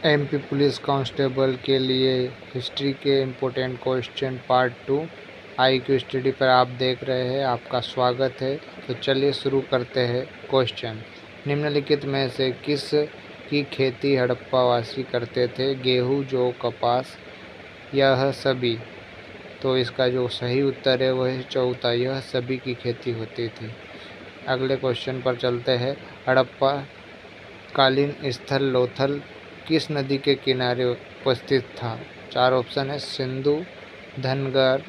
MP police constable के लिए history के important question part 2 IQ study पर आप देख रहे हैं। आपका स्वागत है। तो चलिए शुरू करते हैं। क्वेश्चन, निम्नलिखित में से किस की खेती हड़प्पावासी करते थे? गेहूँ, जौ, कपास, यह सभी। तो इसका जो सही उत्तर है वह है चौथा, यह सभी की खेती होती थी। अगले क्वेश्चन पर चलते हैं। हड़प्पा कालीन स्थल लोथल किस नदी के किनारे उपस्थित था? 4 ऑप्शन है, सिंधु, धनगर,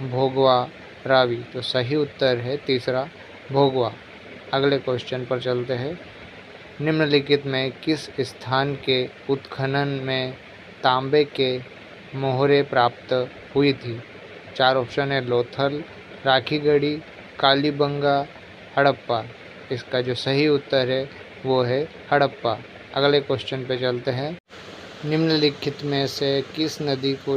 भोगवा, रावी। तो सही उत्तर है तीसरा, भोगवा। अगले क्वेश्चन पर चलते हैं। निम्नलिखित में किस स्थान के उत्खनन में तांबे के मोहरे प्राप्त हुई थी? 4 ऑप्शन है, लोथल, राखीगढ़ी, कालीबंगा, हड़प्पा। इसका जो सही उत्तर है वो है हड़प्पा। अगले क्वेश्चन पे चलते हैं। निम्नलिखित में से किस नदी को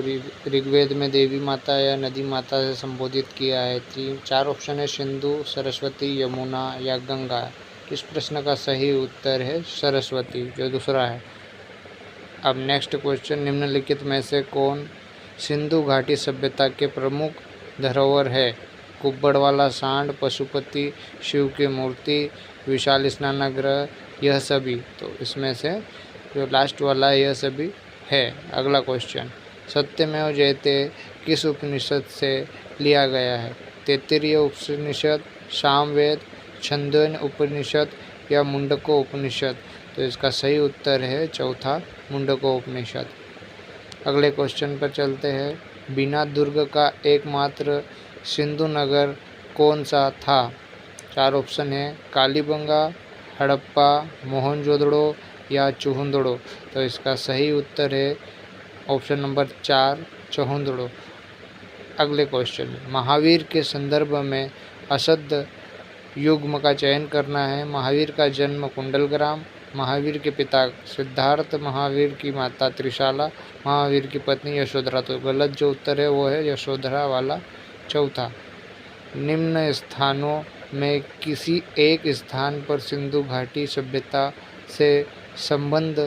ऋग्वेद में देवी माता या नदी माता से संबोधित किया है? 4 ऑप्शन है, सिंधु, सरस्वती, यमुना या गंगा। किस प्रश्न का सही उत्तर है सरस्वती, जो दूसरा है। अब नेक्स्ट क्वेश्चन, निम्नलिखित में से कौन सिंधु घाटी सभ्यता के प्रमुख धरोहर है? कुब्बड़वाला सांड, पशुपति, शिव की मूर्ति, विशाल स्नानगृह, यह सभी। तो इसमें से जो लास्ट वाला यह सभी है। अगला क्वेश्चन, सत्यमेव जयते किस उपनिषद से लिया गया है? तैत्तिरीय उपनिषद, सामवेद, छंदोग्य उपनिषद या मुंडको उपनिषद। तो इसका सही उत्तर है चौथा, मुंडको उपनिषद। अगले क्वेश्चन पर चलते हैं। बिना दुर्ग का एकमात्र सिंधु नगर कौन सा था? 4 ऑप्शन है, कालीबंगा, हड़प्पा, मोहनजोदड़ो या चुहुंदड़ो। तो इसका सही उत्तर है ऑप्शन नंबर 4, चुहुंदड़ो। अगले क्वेश्चन, महावीर के संदर्भ में असद युग्म का चयन करना है। महावीर का जन्म कुंडलग्राम, महावीर के पिता सिद्धार्थ, महावीर की माता त्रिशाला, महावीर की पत्नी यशोधरा। तो गलत जो उत्तर है वो है यशोधरा वाला, चौथा। निम्न स्थानों में किसी एक स्थान पर सिंधु घाटी सभ्यता से संबंध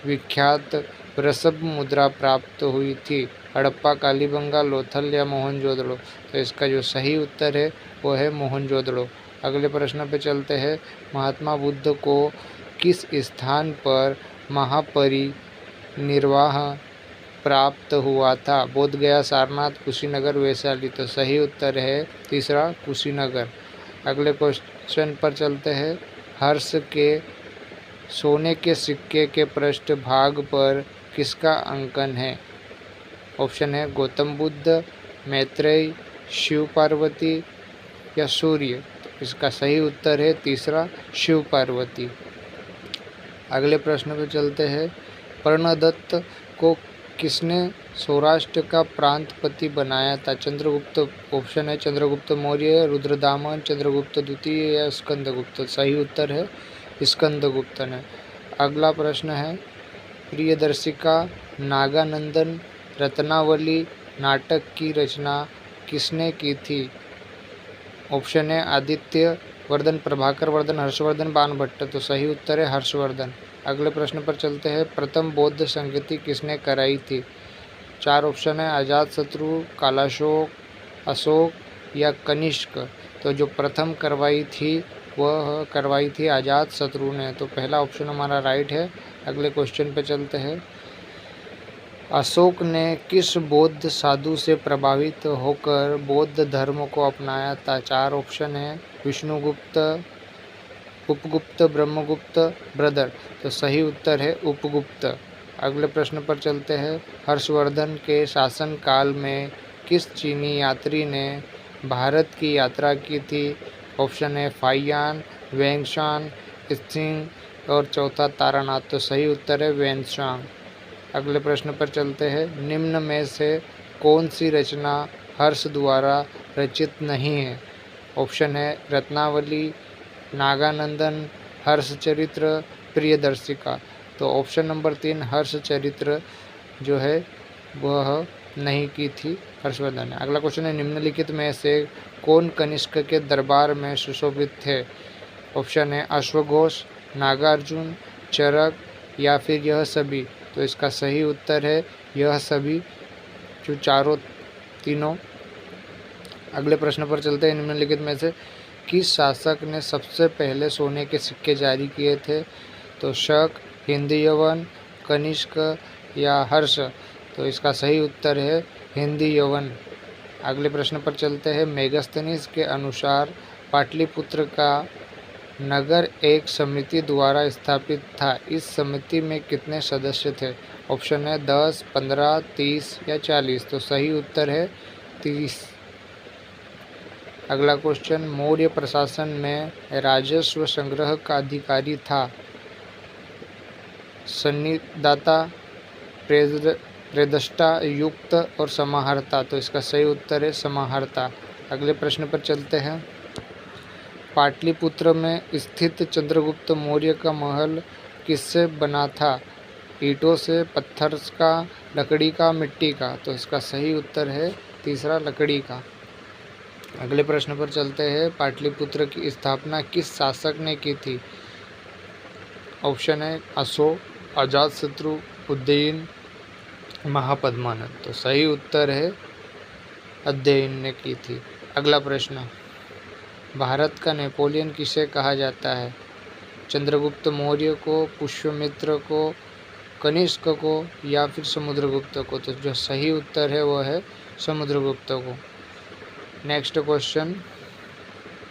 विख्यात वृषभ मुद्रा प्राप्त हुई थी? हड़प्पा, कालीबंगा, लोथल या मोहनजोदड़ो। तो इसका जो सही उत्तर है वो है मोहनजोदड़ो। अगले प्रश्न पे चलते हैं। महात्मा बुद्ध को किस स्थान पर महापरिनिर्वाण प्राप्त हुआ था? बोधगया, सारनाथ, कुशीनगर, वैशाली। तो सही उत्तर है तीसरा, कुशीनगर। अगले क्वेश्चन पर चलते हैं। हर्ष के सोने के सिक्के के पृष्ठ भाग पर किसका अंकन है? ऑप्शन है, गौतम बुद्ध, मैत्रेय, शिव पार्वती या सूर्य। तो इसका सही उत्तर है तीसरा, शिव पार्वती। अगले प्रश्न पर चलते हैं। कर्णदत्त को किसने सौराष्ट्र का प्रांतपति बनाया था? चंद्रगुप्त। ऑप्शन है, चंद्रगुप्त मौर्य, रुद्रदामन, चंद्रगुप्त द्वितीय या स्कंदगुप्त। सही उत्तर है स्कंदगुप्त ने। अगला प्रश्न है, प्रियदर्शिका नागानंदन रत्नावली नाटक की रचना किसने की थी? ऑप्शन है, आदित्य वर्धन, प्रभाकर वर्धन, हर्षवर्धन, बाणभट्ट। तो सही उत्तर है हर्षवर्धन। अगले प्रश्न पर चलते हैं। प्रथम बौद्ध संगति किसने कराई थी? 4 ऑप्शन है, अजातशत्रु, कालाशोक, अशोक या कनिष्क। तो जो प्रथम करवाई थी वह करवाई थी अजातशत्रु ने। तो पहला ऑप्शन हमारा राइट है। अगले क्वेश्चन पे चलते हैं। अशोक ने किस बौद्ध साधु से प्रभावित होकर बौद्ध धर्म को अपनाया था? 4 ऑप्शन है, विष्णुगुप्त, उपगुप्त, ब्रह्मगुप्त, ब्रदर। तो सही उत्तर है उपगुप्त। अगले प्रश्न पर चलते हैं। हर्षवर्धन के शासनकाल में किस चीनी यात्री ने भारत की यात्रा की थी? ऑप्शन है, फाइयान, वेंगशान, त्सिंग और चौथा तारानाथ। तो सही उत्तर है वेंगशान। अगले प्रश्न पर चलते हैं। निम्न में से कौन सी रचना हर्ष द्वारा रचित नहीं है? ऑप्शन है, रत्नावली, नागानंदन, हर्षचरित्र, प्रियदर्शिका। तो ऑप्शन नंबर 3, हर्षचरित्र जो है वह नहीं की थी हर्षवर्धन ने। अगला क्वेश्चन है, निम्नलिखित में से कौन कनिष्क के दरबार में सुशोभित थे? ऑप्शन है, अश्वघोष, नागार्जुन, चरक, या फिर यह सभी? तो इसका सही उत्तर है यह सभी, जो तीनों। अगले प्रश्न पर चलते हैं। निम्नलिखित में से किस शासक ने सबसे पहले सोने के सिक्के जारी किए थे? तो शक, हिंदी यवन, कनिष्क या हर्ष? तो इसका सही उत्तर है हिंदी यवन। अगले प्रश्न पर चलते हैं। मेगास्थनीज के अनुसार पाटलिपुत्र का नगर एक समिति द्वारा स्थापित था। इस समिति में कितने सदस्य थे? ऑप्शन है 10, 15, 30 या 40। तो सही उत्तर है 30। अगला क्वेश्चन, मौर्य प्रशासन में राजस्व संग्रह का अधिकारी था? सन्निदाता, प्रेदष्टा, युक्त और समाहर्ता? तो इसका सही उत्तर है समाहर्ता। अगले प्रश्न पर चलते हैं। पाटलिपुत्र में स्थित चंद्रगुप्त मौर्य का महल किससे बना था? ईंटों से, पत्थर का, लकड़ी का, मिट्टी का? तो इसका सही उत्तर है तीसरा, लकड़ी का। अगले प्रश्न पर चलते हैं। पाटलिपुत्र की स्थापना किस शासक ने की थी? ऑप्शन है अशोक, अजातशत्रु, उदयन, महापद्मानंद? तो सही उत्तर है उदयन ने की थी। अगला प्रश्न, भारत का नेपोलियन किसे कहा जाता है? चंद्रगुप्त मौर्य को, पुष्यमित्र को, कनिष्क को या फिर समुद्रगुप्त को? तो जो सही उत्तर है वह है समुद्रगुप्त को। नेक्स्ट क्वेश्चन,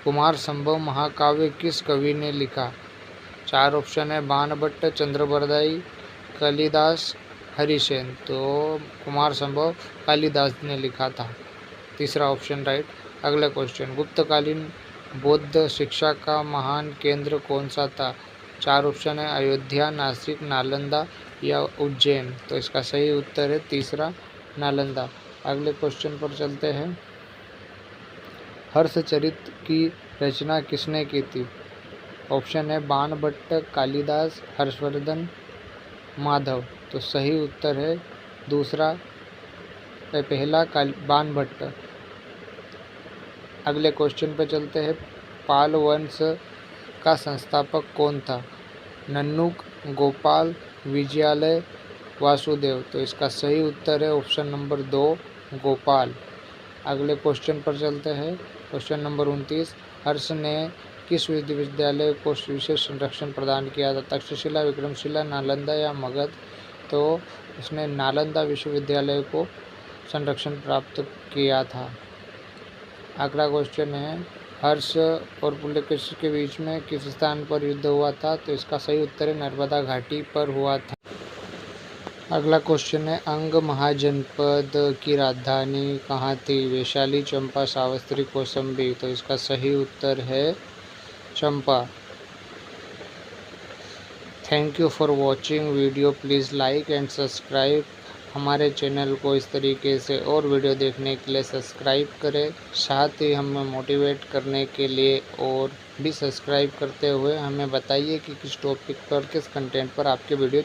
कुमार संभव महाकाव्य किस कवि ने लिखा? 4 ऑप्शन है बाणभट्ट, चंद्रबरदाई, कालिदास, हरिसेन? तो कुमार संभव कालिदास ने लिखा था, तीसरा ऑप्शन राइट। अगला क्वेश्चन, गुप्तकालीन बौद्ध शिक्षा का महान केंद्र कौन सा था? 4 ऑप्शन है अयोध्या, नासिक, नालंदा या उज्जैन? तो इसका सही उत्तर है तीसरा, नालंदा। अगले क्वेश्चन पर चलते हैं। हर्षचरित की रचना किसने की थी? ऑप्शन है बाणभट्ट, कालिदास, हर्षवर्धन, माधव? तो सही उत्तर है दूसरा, पहला, बाणभट्ट। अगले क्वेश्चन पर चलते हैं। पाल वंश का संस्थापक कौन था? नन्नुक, गोपाल, विजयालय, वासुदेव? तो इसका सही उत्तर है ऑप्शन नंबर 2, गोपाल। अगले क्वेश्चन पर चलते हैं। क्वेश्चन नंबर 29, हर्ष ने किस विश्वविद्यालय को विशेष संरक्षण प्रदान किया था? तक्षशिला, विक्रमशिला, नालंदा या मगध? तो उसने नालंदा विश्वविद्यालय को संरक्षण प्राप्त किया था। अगला क्वेश्चन है, हर्ष और पुलकेशी के बीच में किस स्थान पर युद्ध हुआ था? तो इसका सही उत्तर है नर्मदा घाटी पर हुआ था। अगला क्वेश्चन है, अंग महाजनपद की राजधानी कहाँ थी? वैशाली, चंपा, सावस्त्री, कौसंबी? तो इसका सही उत्तर है Champa. Thank you for watching video. Please like and subscribe हमारे चैनल को। इस तरीके से और वीडियो देखने के लिए सब्सक्राइब करें, साथ ही हमें मोटिवेट करने के लिए और भी सब्सक्राइब करते हुए हमें बताइए कि किस टॉपिक पर, किस कंटेंट पर आपके वीडियो